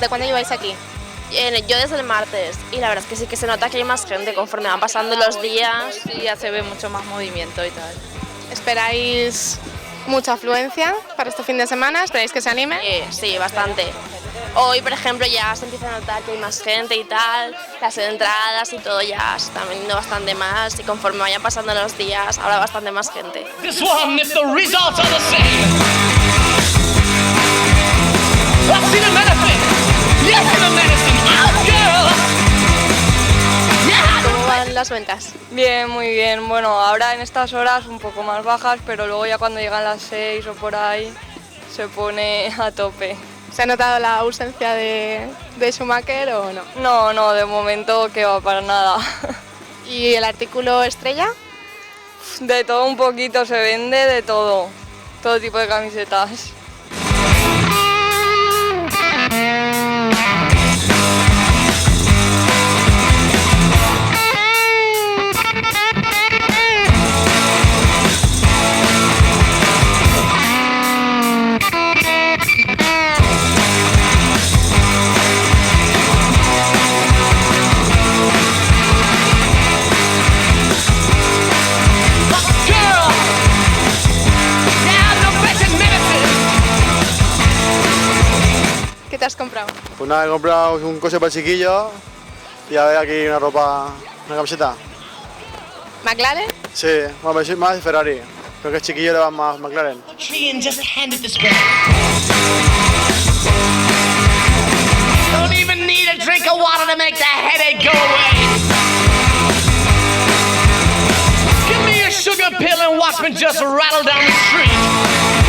¿Desde cuándo lleváis aquí? Yo desde el martes, y la verdad es que sí que se nota que hay más gente conforme van pasando los días. Sí, ya se ve mucho más movimiento y tal. ¿Esperáis mucha afluencia para este fin de semana? ¿Esperáis que se anime? Sí, bastante. Hoy, por ejemplo, ya se empieza a notar que hay más gente y tal, las entradas y todo ya se están vendiendo bastante más, y conforme vayan pasando los días habrá bastante más gente. This one, if the results are the same. I've seen the medicine. Yes, the medicine. Oh, girl. Yeah. ¿Cómo van las ventas? Bien, muy bien. Bueno, ahora en estas horas un poco más bajas, pero luego ya cuando llegan las 6 o por ahí se pone a tope. ¿Se ha notado la ausencia de Schumacher o no? No, de momento que va para nada. ¿Y el artículo estrella? De todo un poquito, se vende de todo tipo de camisetas. ¿Qué te has comprado? Pues nada, he comprado un coche para el chiquillo y a ver aquí una ropa, una camiseta. ¿McLaren? Sí, bueno, soy más de Ferrari, creo que el chiquillo le va más McLaren. Tree and just hand it this way. Don't even need a drink of water to make the headache go away. Give me a sugar pill and watch me just rattle down the street.